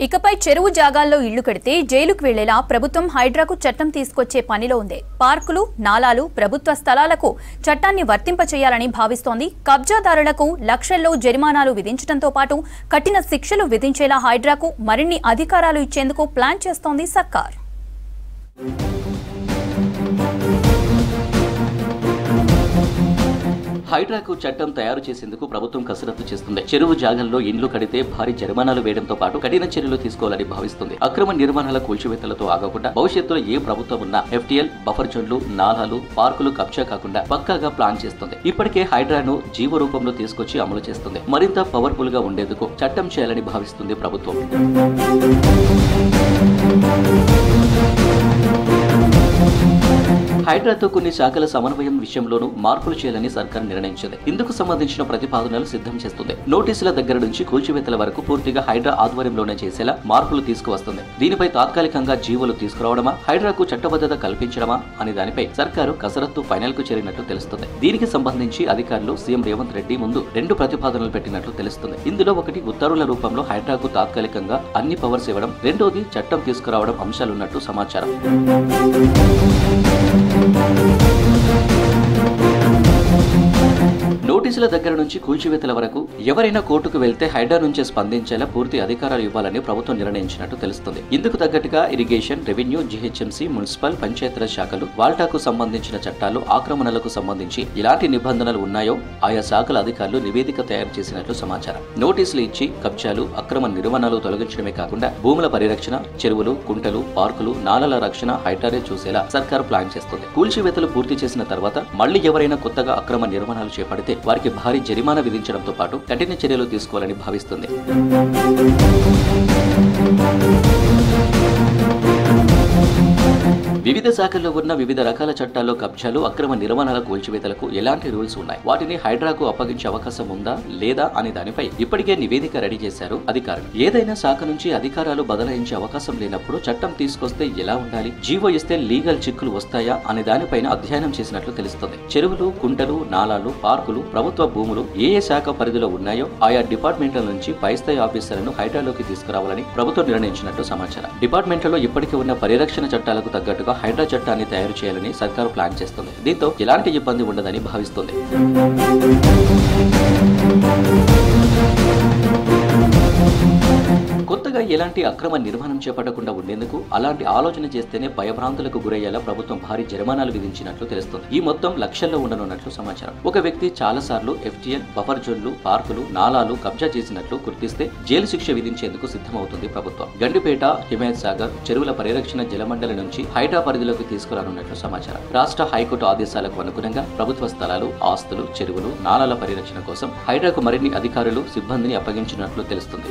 ఇకపై చెరువు జాగాల్లో ఇళ్లు కడితే జైలుకు వెళ్లేలా ప్రభుత్వం హైడ్రాకు చట్టం తీసుకొచ్చే పనిలో ఉంది. పార్కులు, నాలాలు, ప్రభుత్వ స్థలాలకు చట్టాన్ని వర్తింపచేయాలని భావిస్తోంది. కబ్జాదారులకు లక్షల్లో జరిమానాలు విధించడంతో పాటు కఠిన శిక్షలు విధించేలా హైడ్రాకు మరిన్ని అధికారాలు ఇచ్చేందుకు ప్లాన్ చేస్తోంది సర్కార్. హైడ్రాకు చట్టం తయారు చేసేందుకు ప్రభుత్వం కసరత్తు చేస్తుంది. చెరువు జాగంలో ఇండ్లు కడితే భారీ జరిమానాలు వేయడంతో పాటు కఠిన చర్యలు తీసుకోవాలని భావిస్తుంది. అక్రమ నిర్మాణాల కూల్చివేతలతో ఆగకుండా భవిష్యత్తులో ఏ ప్రభుత్వం ఉన్నా FTL, బఫర్ జోన్లు, నాలాలు, పార్కులు కబ్జా కాకుండా పక్కాగా ప్లాన్ చేస్తుంది. ఇప్పటికే హైడ్రాను జీవ రూపంలో తీసుకొచ్చి అమలు చేస్తుంది. మరింత పవర్ఫుల్ గా ఉండేందుకు చట్టం చేయాలని భావిస్తుంది ప్రభుత్వం. హైడ్రాతో కొన్ని శాఖల సమన్వయం విషయంలోనూ మార్పులు చేయాలని సర్కార్ నిర్ణయించింది. ఇందుకు సంబంధించిన ప్రతిపాదనలు సిద్ధం చేస్తుంది. నోటీసుల దగ్గర నుంచి కూల్చివేతల వరకు పూర్తిగా హైడ్రా ఆధ్వర్యంలోనే చేసేలా మార్పులు తీసుకువస్తుంది. దీనిపై తాత్కాలికంగా జీవోలు తీసుకురావడమా, హైడ్రాకు చట్టబద్ధత కల్పించడమా అనే దానిపై సర్కారు కసరత్తు ఫైనల్ కు చేరినట్టు తెలుస్తుంది. దీనికి సంబంధించి అధికారులు సీఎం రేవంత్ రెడ్డి ముందు 2 ప్రతిపాదనలు పెట్టినట్లు తెలుస్తుంది. ఇందులో ఒకటి ఉత్తర్వుల రూపంలో హైడ్రాకు తాత్కాలికంగా అన్ని పవర్స్ ఇవ్వడం, రెండోది చట్టం తీసుకురావడం అంశాలున్నట్టు సమాచారం. నోటీసుల దగ్గర నుంచి కూల్చివేతల వరకు ఎవరైనా కోర్టుకు వెళ్తే హైడ్రా నుంచే స్పందించేలా పూర్తి అధికారాలు ఇవ్వాలని ప్రభుత్వం నిర్ణయించినట్టు తెలుస్తుంది. ఇందుకు తగ్గట్టుగా irrigation, revenue, GHMC, municipal, Panchayati Raj శాఖలు, వాల్టాకు సంబంధించిన చట్టాలు, ఆక్రమణలకు సంబంధించి ఎలాంటి నిబంధనలు ఉన్నాయో ఆయా శాఖల అధికారులు నివేదిక తయారు చేసినట్లు సమాచారం. నోటీసులు ఇచ్చి కబ్జాలు, అక్రమ నిర్మాణాలు తొలగించడమే కాకుండా భూముల పరిరక్షణ, చెరువులు, కుంటలు, పార్కులు, నాలల రక్షణ హైడ్రానే చూసేలా సర్కారు ప్లాన్ చేస్తుంది. కూల్చివేతలు పూర్తి చేసిన తర్వాత మళ్లీ ఎవరైనా కొత్తగా అక్రమ నిర్మాణాలు చేపడితే వారికి భారీ జరిమానా విధించడంతో పాటు కఠిన చర్యలు తీసుకోవాలని భావిస్తుంది. వివిధ శాఖల్లో ఉన్న వివిధ రకాల చట్టాల్లో కబ్జాలు, అక్రమ నిర్మాణాల కూల్చివేతలకు ఎలాంటి రూల్స్ ఉన్నాయి, వాటిని హైడ్రాకు అప్పగించే అవకాశం ఉందా లేదా అనే దానిపై ఇప్పటికే నివేదిక రెడీ చేశారు అధికారులు. ఏదైనా శాఖ నుంచి అధికారాలు బదలాయించే అవకాశం లేనప్పుడు చట్టం తీసుకొస్తే ఎలా ఉండాలి, జీవో ఇస్తే లీగల్ చిక్కులు వస్తాయా అనే దానిపైన అధ్యయనం చేసినట్లు తెలుస్తుంది. చెరువులు, కుంటలు, నాలాలు, పార్కులు, ప్రభుత్వ భూములు ఏ శాఖ పరిధిలో ఉన్నాయో ఆయా డిపార్ట్మెంట్ల నుంచి పైస్థాయి ఆఫీసర్లను హైడ్రాలోకి తీసుకురావాలని ప్రభుత్వం నిర్ణయించినట్టు సమాచారం. డిపార్ట్మెంట్లలో ఇప్పటికే ఉన్న పరిరక్షణ చట్టాలకు తగ్గట్టుగా హైడ్రా చట్టాన్ని తయారు చేయాలని సర్కారు ప్లాన్ చేస్తుంది. దీంతో ఎలాంటి ఇబ్బంది ఉండదని భావిస్తుంది. కొత్తగా ఎలాంటి అక్రమ నిర్మాణం చేపట్టకుండా ఉండేందుకు అలాంటి ఆలోచన చేస్తేనే భయభ్రాంతులకు గురయ్యేలా ప్రభుత్వం భారీ జరిమానాలు విధించినట్లు తెలుస్తుంది. ఈ మొత్తం లక్షల్లో ఉండనున్నట్లు సమాచారం. ఒక వ్యక్తి చాలా సార్లు FTL, బఫర్ జోన్లు, పార్కులు, నాలాలు కబ్జా చేసినట్లు గుర్తిస్తే జైలు శిక్ష విధించేందుకు సిద్ధమవుతుంది ప్రభుత్వం. గండిపేట, హిమాయత్ సాగర్ చెరువుల పరిరక్షణ జలమండలి నుంచి హైడ్రా పరిధిలోకి తీసుకురానున్నట్లు సమాచారం. రాష్ట్ర హైకోర్టు ఆదేశాలకు అనుగుణంగా ప్రభుత్వ స్థలాలు, ఆస్తులు, చెరువులు, నాలాల పరిరక్షణ కోసం హైడ్రాకు మరిన్ని అధికారులు, సిబ్బందిని అప్పగించినట్లు తెలుస్తుంది.